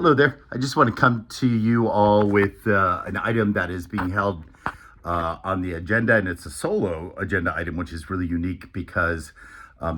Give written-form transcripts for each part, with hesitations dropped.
Hello there. I just want to come to you all with an item that is being held on the agenda, and it's a solo agenda item, which is really unique because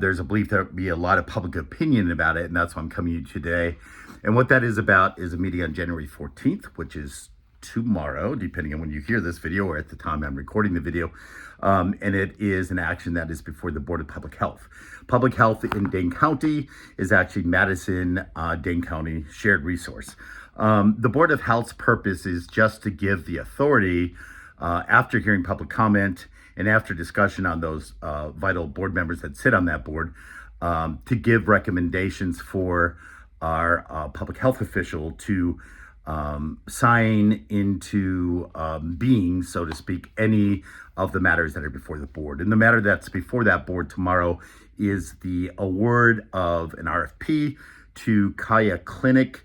there's a belief there will be a lot of public opinion about it, and that's why I'm coming to you today. And what that is about is a meeting on January 14th, which is tomorrow, depending on when you hear this video or at the time I'm recording the video. And it is an action that is before the Board of Public Health. Public health in Dane County is actually Madison, Dane County shared resource. The Board of Health's purpose is just to give the authority, after hearing public comment and after discussion on those vital board members that sit on that board, to give recommendations for our public health official to sign into being, so to speak, any of the matters that are before the board. And the matter that's before that board tomorrow is the award of an RFP to Kaya Clinic,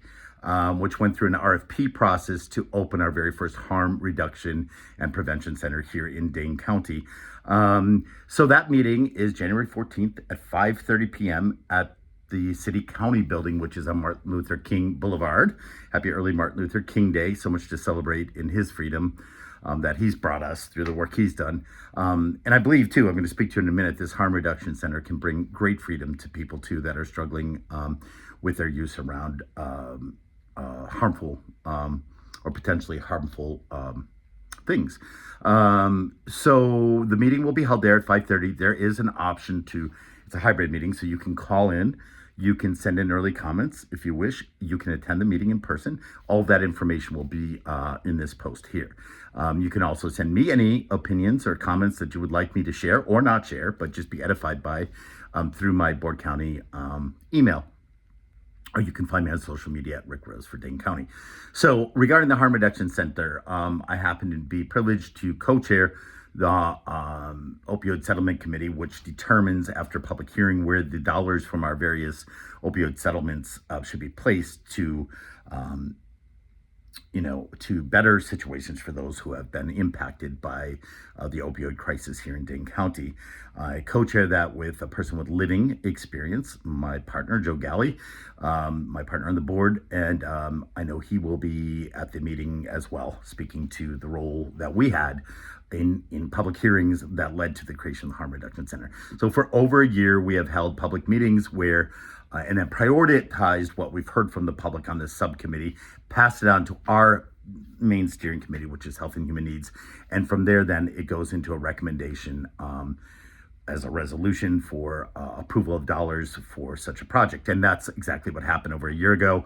which went through an RFP process to open our very first harm reduction and prevention center here in Dane County. So that meeting is January 14th at 5:30 p.m. at the City County building, which is on Martin Luther King Boulevard. Happy early Martin Luther King Day. So much to celebrate in his freedom that he's brought us through the work he's done. And I believe, too, I'm going to speak to in a minute, this harm reduction center can bring great freedom to people, too, that are struggling with their use around harmful or potentially harmful things. So the meeting will be held there at 5:30. There is an option to, it's a hybrid meeting, so you can call in. You can send in early comments if you wish. You can attend the meeting in person. All of that information will be in this post here. You can also send me any opinions or comments that you would like me to share or not share, but just be edified by through my Board County email. Or you can find me on social media at Rick Rose for Dane County. So regarding the Harm Reduction Center, I happen to be privileged to co-chair the opioid settlement committee, which determines after public hearing where the dollars from our various opioid settlements should be placed to to better situations for those who have been impacted by the opioid crisis here in Dane County. I co-chair that with a person with living experience, my partner, Joe Galley, my partner on the board, and I know he will be at the meeting as well, speaking to the role that we had in public hearings that led to the creation of the Harm Reduction Center. So for over a year, we have held public meetings where and then prioritized what we've heard from the public on this subcommittee, passed it on to our main steering committee, which is Health and Human Needs. And from there, then it goes into a recommendation as a resolution for approval of dollars for such a project. And that's exactly what happened over a year ago.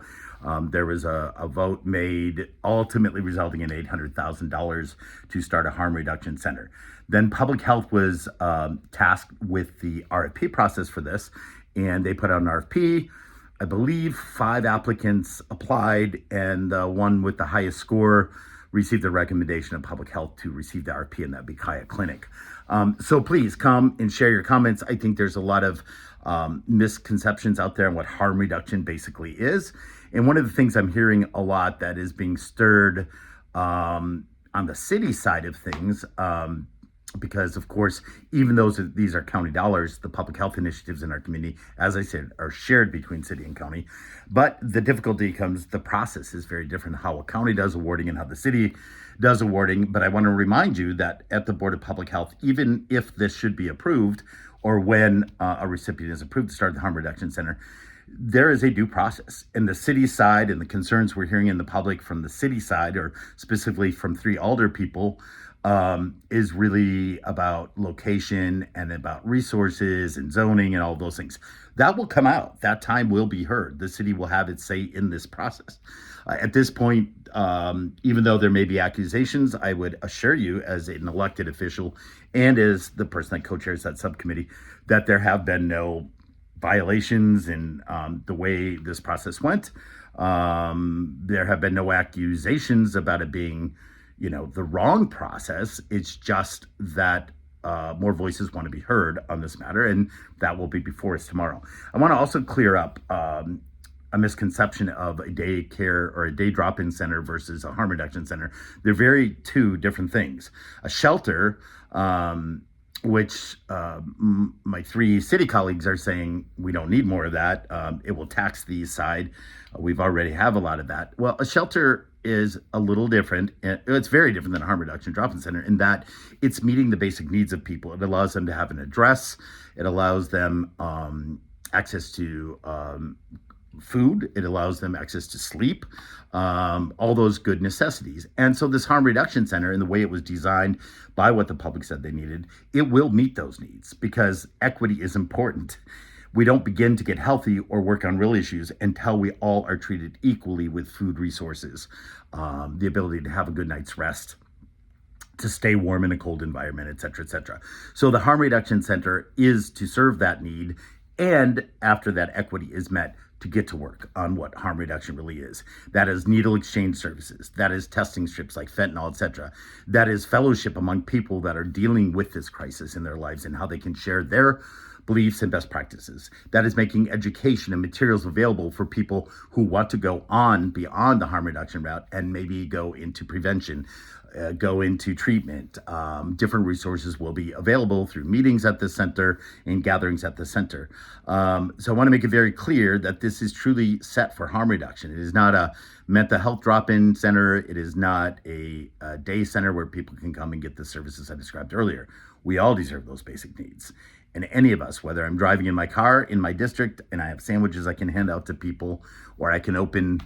There was a vote made, ultimately resulting in $800,000 to start a harm reduction center. Then Public Health was tasked with the RFP process for this, and they put out an RFP. I believe 5 applicants applied, and the one with the highest score received the recommendation of Public Health to receive the RFP, and that'd be Kaya Clinic. So please come and share your comments. I think there's a lot of misconceptions out there on what harm reduction basically is. And one of the things I'm hearing a lot that is being stirred on the city side of things, because of course, even though these are county dollars, the public health initiatives in our community, as I said, are shared between city and county. But the difficulty comes, the process is very different, how a county does awarding and how the city does awarding. But I want to remind you that at the Board of Public Health, even if this should be approved, or when a recipient is approved to start the Harm Reduction Center, there is a due process. And the city side and the concerns we're hearing in the public from the city side, or specifically from 3 alder people, is really about location and about resources and zoning and all those things. That will come out. That time will be heard. The city will have its say in this process. At this point, even though there may be accusations, I would assure you as an elected official and as the person that co-chairs that subcommittee, that there have been no violations in the way this process went. There have been no accusations about it being the wrong process. It's just that more voices want to be heard on this matter, and that will be before us tomorrow. I want to also clear up a misconception of a day care or a day drop-in center versus a harm reduction center. They're two different things. A shelter which my three city colleagues are saying we don't need more of that. It will tax the east side. We've already have a lot of that. Well, a shelter is a little different. It's very different than a harm reduction drop-in center in that it's meeting the basic needs of people. It allows them to have an address. It allows them access to food. It allows them access to sleep, all those good necessities. And so this harm reduction center, in the way it was designed by what the public said they needed, it will meet those needs because equity is important. We don't begin to get healthy or work on real issues until we all are treated equally with food resources, the ability to have a good night's rest, to stay warm in a cold environment, et cetera, et cetera. So the harm reduction center is to serve that need. And after that equity is met, to get to work on what harm reduction really is. That is needle exchange services. That is testing strips like fentanyl, et cetera. That is fellowship among people that are dealing with this crisis in their lives and how they can share their beliefs and best practices. That is making education and materials available for people who want to go on beyond the harm reduction route and maybe go into prevention, go into treatment. Different resources will be available through meetings at the center and gatherings at the center. So I want to make it very clear that this is truly set for harm reduction. It is not a mental health drop-in center. It is not a day center where people can come and get the services I described earlier. We all deserve those basic needs. And any of us, whether I'm driving in my car in my district and I have sandwiches I can hand out to people, or I can open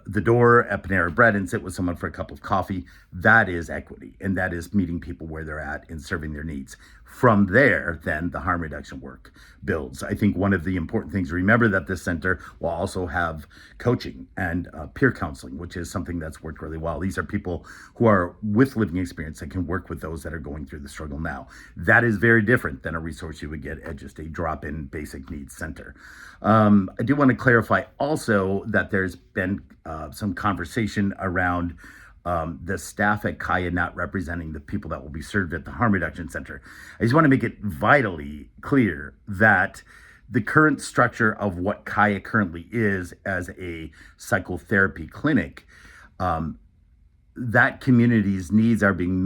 the door at Panera Bread and sit with someone for a cup of coffee, that is equity. And that is meeting people where they're at and serving their needs. From there, then the harm reduction work builds. I think one of the important things to remember that this center will also have coaching and peer counseling, which is something that's worked really well. These are people who are with living experience that can work with those that are going through the struggle now. That is very different than a resource you would get at just a drop-in basic needs center. I do want to clarify also that there's been some conversation around the staff at Kaya not representing the people that will be served at the harm reduction center. I just want to make it vitally clear that the current structure of what Kaya currently is as a psychotherapy clinic, that community's needs are being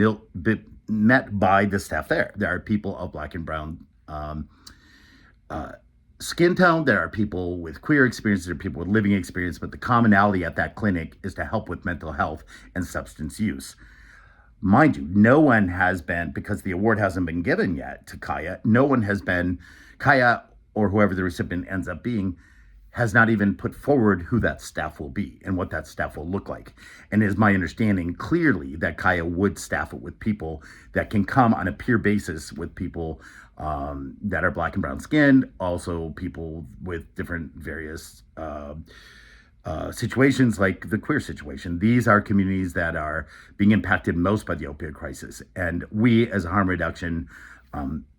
met by the staff there. There are people of Black and brown skin tone. There are people with queer experience. There are people with living experience. But the commonality at that clinic is to help with mental health and substance use. Mind you, no one has been, because the award hasn't been given yet to Kaya, no one has been, Kaya or whoever the recipient ends up being, has not even put forward who that staff will be and what that staff will look like. And it is my understanding clearly that Kaya would staff it with people that can come on a peer basis with people that are Black and brown skinned, also people with different various situations like the queer situation. These are communities that are being impacted most by the opioid crisis. And we, as a harm reduction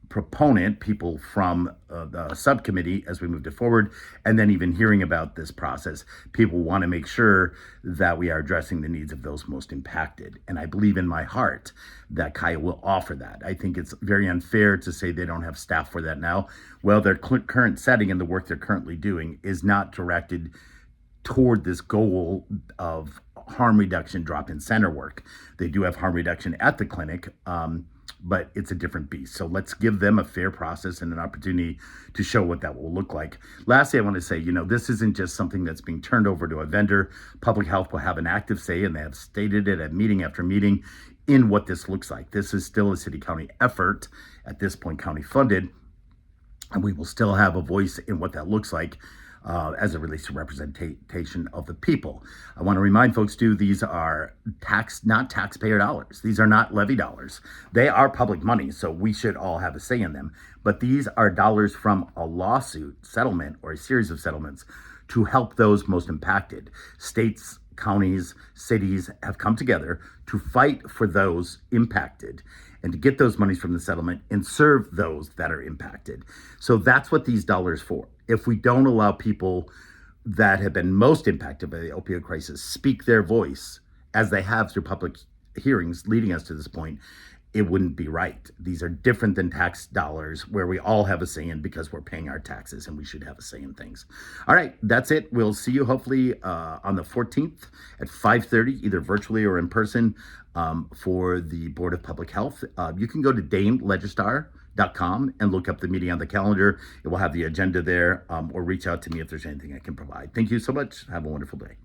proponent, people from the subcommittee, as we moved it forward, and then even hearing about this process, people want to make sure that we are addressing the needs of those most impacted. And I believe in my heart that Kaya will offer that. I think it's very unfair to say they don't have staff for that now. Well, their current setting and the work they're currently doing is not directed toward this goal of harm reduction drop-in center work. They do have harm reduction at the clinic, but it's a different beast. So let's give them a fair process and an opportunity to show what that will look like. Lastly, I want to say, this isn't just something that's being turned over to a vendor. Public health will have an active say, and they have stated it at meeting after meeting in what this looks like. This is still a city-county effort, at this point county funded, and we will still have a voice in what that looks like as it relates to representation of the people. I want to remind folks too, these are not taxpayer dollars. These are not levy dollars. They are public money, so we should all have a say in them. But these are dollars from a lawsuit settlement or a series of settlements to help those most impacted. States, counties, cities have come together to fight for those impacted and to get those monies from the settlement and serve those that are impacted. So that's what these dollars for. If we don't allow people that have been most impacted by the opioid crisis speak their voice, as they have through public hearings leading us to this point, it wouldn't be right. These are different than tax dollars where we all have a say in because we're paying our taxes and we should have a say in things. All right, that's it. We'll see you hopefully on the 14th at 5:30, either virtually or in person, for the Board of Public Health. You can go to DaneLegistar.com and look up the meeting on the calendar. It will have the agenda there, or reach out to me if there's anything I can provide. Thank you so much. Have a wonderful day.